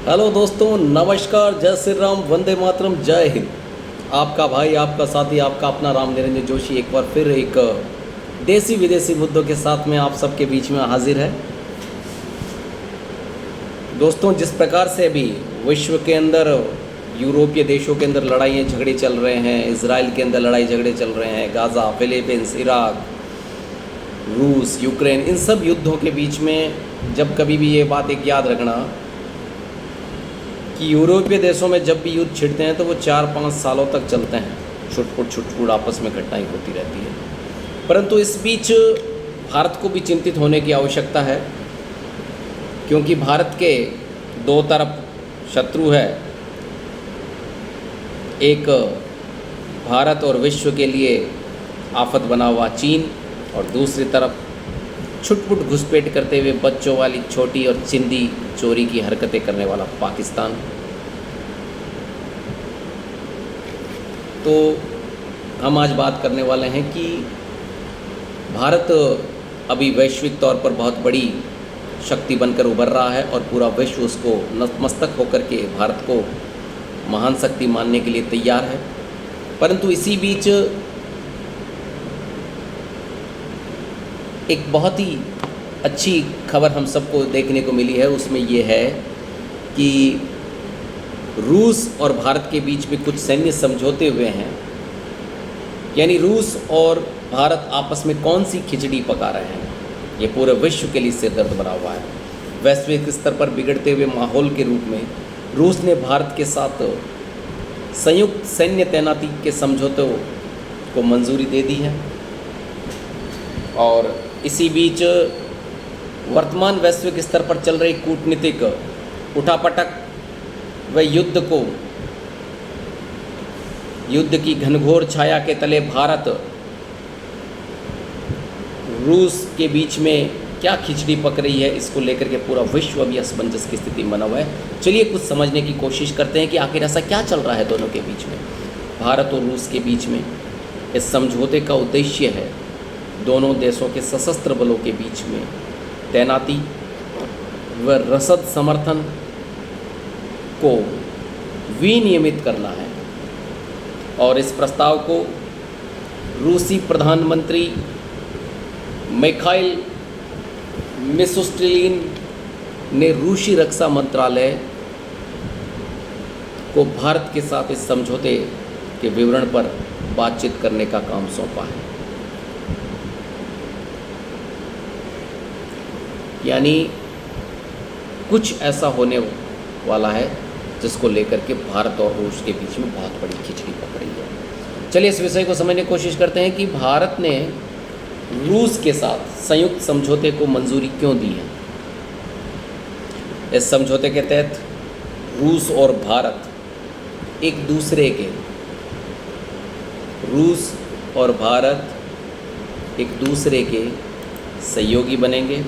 Hello दोस्तों, नमस्कार, जय श्री राम, वंदे मातरम, जय हिंद। आपका भाई, आपका साथी, आपका अपना राम निरंजन जोशी एक बार फिर एक देसी विदेशी मुद्दों के साथ में आप सबके बीच में हाजिर है। दोस्तों, जिस प्रकार से अभी विश्व के अंदर यूरोपीय देशों के अंदर लड़ाइयाँ झगड़े चल रहे हैं, इसराइल के अंदर लड़ाई झगड़े चल रहे हैं, गाज़ा, फिलीपींस, इराक, रूस, यूक्रेन, इन सब युद्धों के बीच में जब कभी भी ये बात एक याद रखना कि यूरोपीय देशों में जब भी युद्ध छिड़ते हैं तो वो 4-5 सालों तक चलते हैं। छुटपुट आपस में घटनाएं होती रहती है। परंतु इस बीच भारत को भी चिंतित होने की आवश्यकता है, क्योंकि भारत के दो तरफ शत्रु है। एक भारत और विश्व के लिए आफत बना हुआ चीन, और दूसरी तरफ छुटपुट घुसपैठ करते हुए बच्चों वाली छोटी और चिंदी चोरी की हरकतें करने वाला पाकिस्तान। तो हम आज बात करने वाले हैं कि भारत अभी वैश्विक तौर पर बहुत बड़ी शक्ति बनकर उभर रहा है और पूरा विश्व उसको नतमस्तक होकर के भारत को महान शक्ति मानने के लिए तैयार है। परंतु इसी बीच एक बहुत ही अच्छी खबर हम सबको देखने को मिली है। उसमें ये है कि रूस और भारत के बीच में कुछ सैन्य समझौते हुए हैं। यानी रूस और भारत आपस में कौन सी खिचड़ी पका रहे हैं, ये पूरे विश्व के लिए सिरदर्द बना हुआ है। वैश्विक स्तर पर बिगड़ते हुए माहौल के रूप में रूस ने भारत के साथ संयुक्त सैन्य तैनाती के समझौतों को मंजूरी दे दी है। और इसी बीच वर्तमान वैश्विक स्तर पर चल रही कूटनीतिक उठापटक व युद्ध की घनघोर छाया के तले भारत रूस के बीच में क्या खिचड़ी पक रही है, इसको लेकर के पूरा विश्व अभी असमंजस की स्थिति में बना हुआ है। चलिए कुछ समझने की कोशिश करते हैं कि आखिर ऐसा क्या चल रहा है दोनों के बीच में, भारत और रूस के बीच में। इस समझौते का उद्देश्य है दोनों देशों के सशस्त्र बलों के बीच में तैनाती व रसद समर्थन को विनियमित करना है। और इस प्रस्ताव को रूसी प्रधानमंत्री मिखाइल मिशुस्टिन ने रूसी रक्षा मंत्रालय को भारत के साथ इस समझौते के विवरण पर बातचीत करने का काम सौंपा है। यानी कुछ ऐसा होने वाला है जिसको लेकर के भारत और रूस के बीच में बहुत बड़ी खिचड़ी पक रही है। चलिए इस विषय को समझने की कोशिश करते हैं कि भारत ने रूस के साथ संयुक्त समझौते को मंजूरी क्यों दी है। इस समझौते के तहत रूस और भारत एक दूसरे के सहयोगी बनेंगे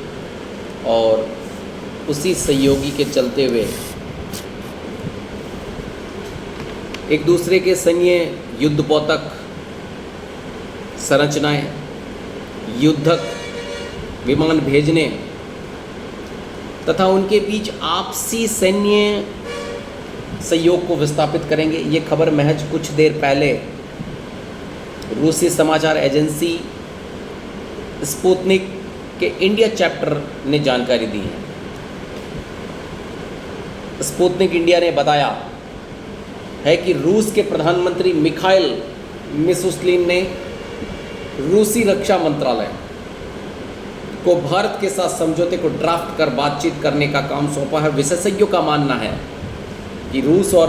और उसी सहयोगी के चलते हुए एक दूसरे के सैन्य युद्धपोतक संरचनाएं, युद्धक विमान भेजने तथा उनके बीच आपसी सैन्य सहयोग को विस्थापित करेंगे। ये खबर महज कुछ देर पहले रूसी समाचार एजेंसी स्पुतनिक के इंडिया चैप्टर ने जानकारी दी है। स्पुतनिक इंडिया ने बताया है कि रूस के प्रधानमंत्री मिखाइल मिशुस्टिन ने रूसी रक्षा मंत्रालय को भारत के साथ समझौते को ड्राफ्ट कर बातचीत करने का काम सौंपा है। विशेषज्ञों का मानना है कि रूस और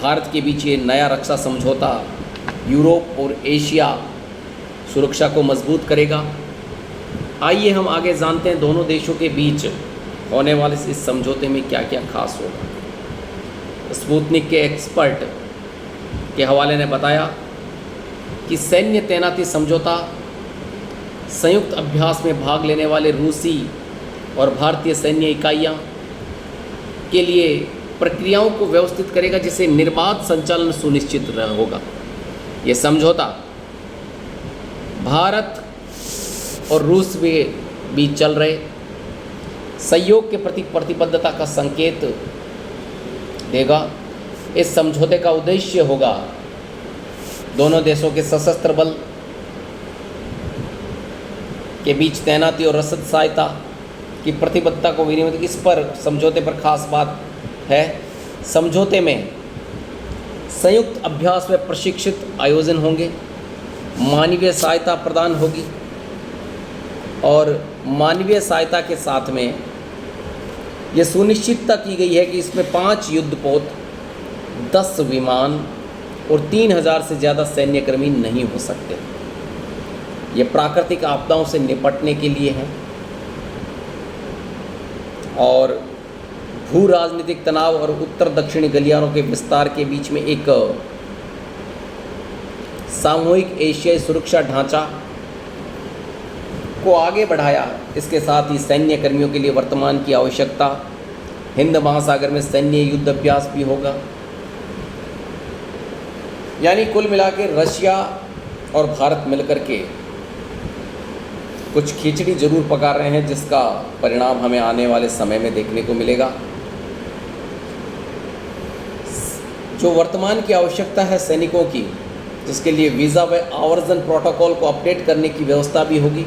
भारत के बीच ये नया रक्षा समझौता यूरोप और एशिया सुरक्षा को मजबूत करेगा। आइए हम आगे जानते हैं दोनों देशों के बीच होने वाले इस समझौते में क्या क्या खास होगा। स्पुतनिक के एक्सपर्ट के हवाले ने बताया कि सैन्य तैनाती समझौता संयुक्त अभ्यास में भाग लेने वाले रूसी और भारतीय सैन्य इकाइयां के लिए प्रक्रियाओं को व्यवस्थित करेगा, जिससे निर्बाध संचालन सुनिश्चित होगा। ये समझौता भारत और रूस बीच चल रहे सहयोग के प्रति प्रतिबद्धता का संकेत देगा। इस समझौते का उद्देश्य होगा दोनों देशों के सशस्त्र बल के बीच तैनाती और रसद सहायता की प्रतिबद्धता को विनियमित। इस पर समझौते पर खास बात है, समझौते में संयुक्त अभ्यास व प्रशिक्षित आयोजन होंगे, मानवीय सहायता प्रदान होगी और मानवीय सहायता के साथ में ये सुनिश्चितता की गई है कि इसमें 5 युद्धपोत, 10 विमान और 3000 से ज़्यादा सैन्यकर्मी नहीं हो सकते। ये प्राकृतिक आपदाओं से निपटने के लिए है और भू राजनीतिक तनाव और उत्तर दक्षिणी गलियारों के विस्तार के बीच में एक सामूहिक एशियाई सुरक्षा ढांचा को आगे बढ़ाया। इसके साथ ही सैन्य कर्मियों के लिए वर्तमान की आवश्यकता, हिंद महासागर में सैन्य युद्ध अभ्यास भी होगा। यानी कुल मिलाकर रशिया और भारत मिलकर के कुछ खिचड़ी जरूर पका रहे हैं, जिसका परिणाम हमें आने वाले समय में देखने को मिलेगा। जो वर्तमान की आवश्यकता है सैनिकों की, जिसके लिए वीज़ा व आवर्जन प्रोटोकॉल को अपडेट करने की व्यवस्था भी होगी।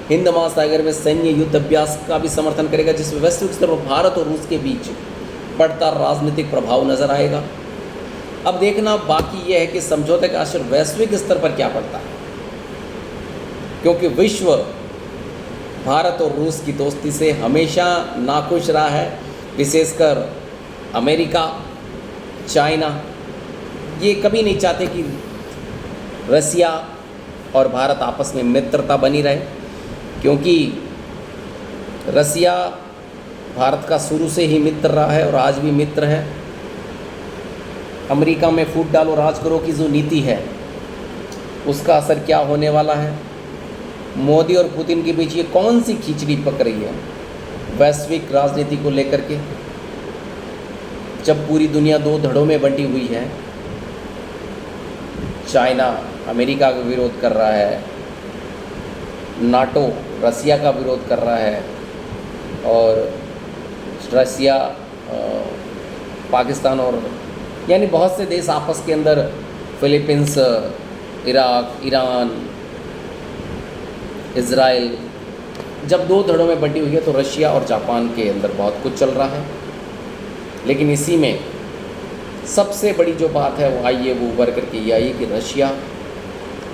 हिंद महासागर में सैन्य युद्ध अभ्यास का भी समर्थन करेगा, जिसमें वैश्विक स्तर पर भारत और रूस के बीच बढ़ता राजनीतिक प्रभाव नजर आएगा। अब देखना बाकी यह है कि समझौते का असर वैश्विक स्तर पर क्या पड़ता है, क्योंकि विश्व भारत और रूस की दोस्ती से हमेशा नाखुश रहा है, विशेषकर अमेरिका, चाइना। ये कभी नहीं चाहते कि रसिया और भारत आपस में मित्रता बनी रहे, क्योंकि रसिया भारत का शुरू से ही मित्र रहा है और आज भी मित्र है। अमेरिका में फूट डालो राज करो की जो नीति है, उसका असर क्या होने वाला है। मोदी और पुतिन के बीच ये कौन सी खिचड़ी पक रही है वैश्विक राजनीति को लेकर के, जब पूरी दुनिया 2 धड़ों में बंटी हुई है। चाइना अमेरिका का विरोध कर रहा है, नाटो रसिया का विरोध कर रहा है और रसिया पाकिस्तान और यानी बहुत से देश आपस के अंदर, फिलीपींस, इराक, ईरान, इज़राइल, जब 2 धड़ों में बंटी हुई है तो रशिया और जापान के अंदर बहुत कुछ चल रहा है। लेकिन इसी में सबसे बड़ी जो बात है वो आई है, वो उभर करके ये आई कि रशिया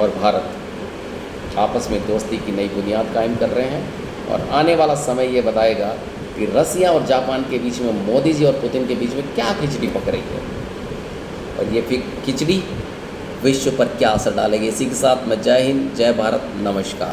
और भारत आपस में दोस्ती की नई बुनियाद कायम कर रहे हैं और आने वाला समय ये बताएगा कि रसिया और जापान के बीच में, मोदी जी और पुतिन के बीच में क्या खिचड़ी पक रही है और ये फिर खिचड़ी विश्व पर क्या असर डालेगी। इसी के साथ मैं जय हिंद, जय भारत, नमस्कार।